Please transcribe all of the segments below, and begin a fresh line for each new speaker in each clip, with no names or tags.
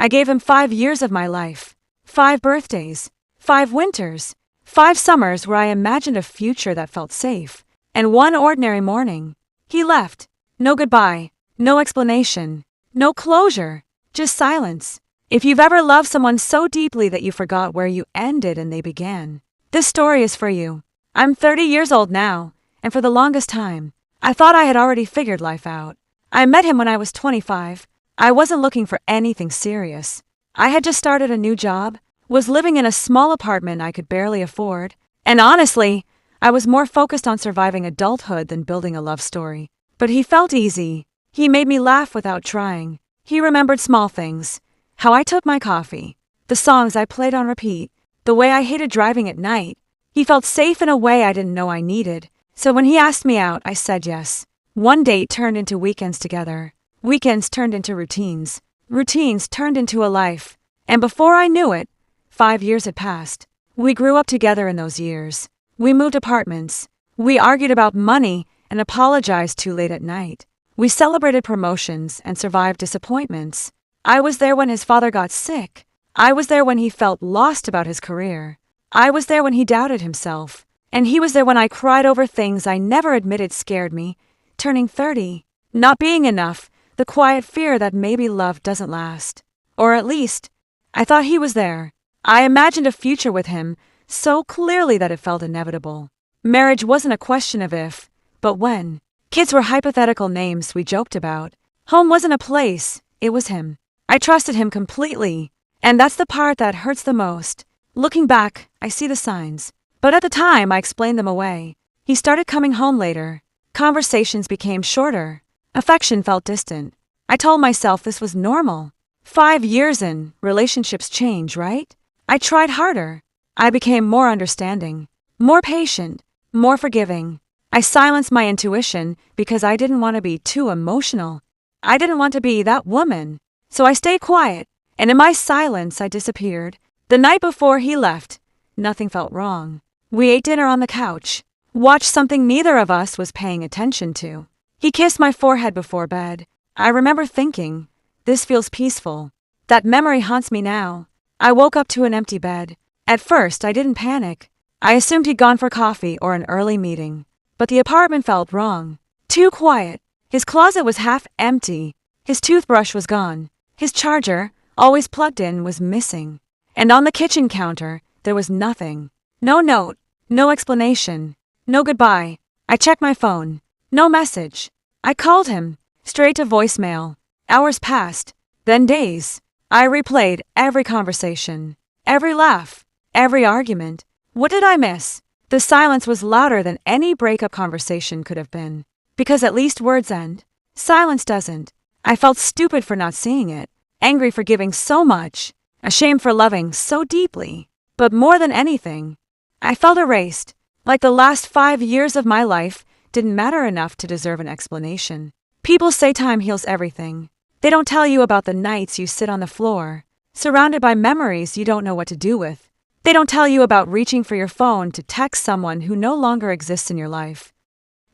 I gave him 5 years of my life, 5 birthdays, 5 winters, 5 summers where I imagined a future that felt safe. And one ordinary morning, he left. No goodbye, no explanation, no closure, just silence. If you've ever loved someone so deeply that you forgot where you ended and they began, this story is for you. I'm 30 years old now, and for the longest time, I thought I had already figured life out. I met him when I was 25. I wasn't looking for anything serious. I had just started a new job, was living in a small apartment I could barely afford, and honestly, I was more focused on surviving adulthood than building a love story. But he felt easy. He made me laugh without trying. He remembered small things. How I took my coffee, the songs I played on repeat, the way I hated driving at night. He felt safe in a way I didn't know I needed. So when he asked me out, I said yes. One date turned into weekends together. Weekends turned into routines. Routines turned into a life. And before I knew it, 5 years had passed. We grew up together in those years. We moved apartments. We argued about money and apologized too late at night. We celebrated promotions and survived disappointments. I was there when his father got sick. I was there when he felt lost about his career. I was there when he doubted himself. And he was there when I cried over things I never admitted scared me. Turning 30, not being enough, the quiet fear that maybe love doesn't last. Or at least, I thought he was there. I imagined a future with him so clearly that it felt inevitable. Marriage wasn't a question of if, but when. Kids were hypothetical names we joked about. Home wasn't a place, it was him. I trusted him completely, and that's the part that hurts the most. Looking back, I see the signs. But at the time, I explained them away. He started coming home later. Conversations became shorter. Affection felt distant. I told myself this was normal. 5 years in, relationships change, right? I tried harder. I became more understanding, more patient, more forgiving. I silenced my intuition because I didn't want to be too emotional. I didn't want to be that woman. So I stayed quiet, and in my silence I disappeared. The night before he left, nothing felt wrong. We ate dinner on the couch, watched something neither of us was paying attention to. He kissed my forehead before bed. I remember thinking, this feels peaceful. That memory haunts me now. I woke up to an empty bed. At first, I didn't panic. I assumed he'd gone for coffee or an early meeting. But the apartment felt wrong. Too quiet. His closet was half empty. His toothbrush was gone. His charger, always plugged in, was missing. And on the kitchen counter, there was nothing. No note, no explanation, no goodbye. I checked my phone. No message. I called him, straight to voicemail. Hours passed, then days. I replayed every conversation, every laugh, every argument. What did I miss? The silence was louder than any breakup conversation could have been. Because at least words end. Silence doesn't. I felt stupid for not seeing it, angry for giving so much, ashamed for loving so deeply. But more than anything, I felt erased, like the last 5 years of my life didn't matter enough to deserve an explanation. People say time heals everything. They don't tell you about the nights you sit on the floor, surrounded by memories you don't know what to do with. They don't tell you about reaching for your phone to text someone who no longer exists in your life.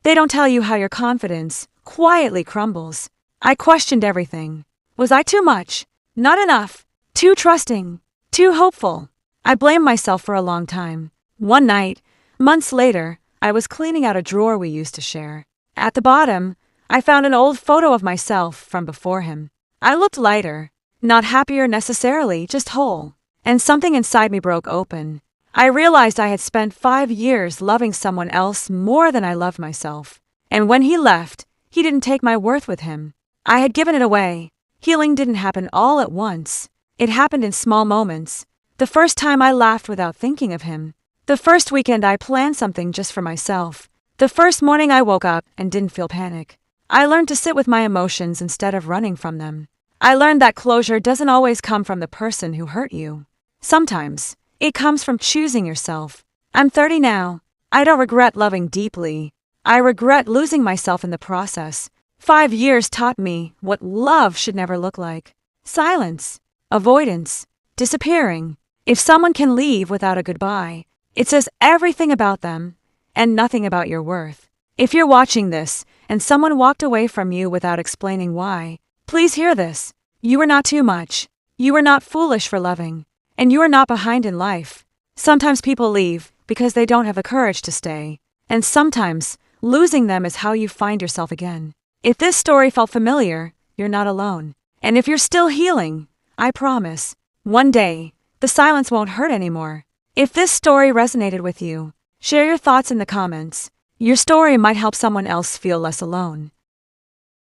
They don't tell you how your confidence quietly crumbles. I questioned everything. Was I too much? Not enough? Too trusting? Too hopeful? I blamed myself for a long time. One night, months later, I was cleaning out a drawer we used to share. At the bottom, I found an old photo of myself from before him. I looked lighter, not happier necessarily, just whole. And something inside me broke open. I realized I had spent 5 years loving someone else more than I loved myself. And when he left, he didn't take my worth with him. I had given it away. Healing didn't happen all at once. It happened in small moments. The first time I laughed without thinking of him. The first weekend I planned something just for myself. The first morning I woke up and didn't feel panic. I learned to sit with my emotions instead of running from them. I learned that closure doesn't always come from the person who hurt you. Sometimes, it comes from choosing yourself. I'm 30 now. I don't regret loving deeply. I regret losing myself in the process. 5 years taught me what love should never look like. Silence, avoidance, disappearing. If someone can leave without a goodbye, it says everything about them and nothing about your worth. If you're watching this and someone walked away from you without explaining why, please hear this. You are not too much. You are not foolish for loving, and you are not behind in life. Sometimes people leave because they don't have the courage to stay, and sometimes losing them is how you find yourself again. If this story felt familiar, you're not alone. And if you're still healing, I promise, one day, the silence won't hurt anymore. If this story resonated with you, share your thoughts in the comments. Your story might help someone else feel less alone.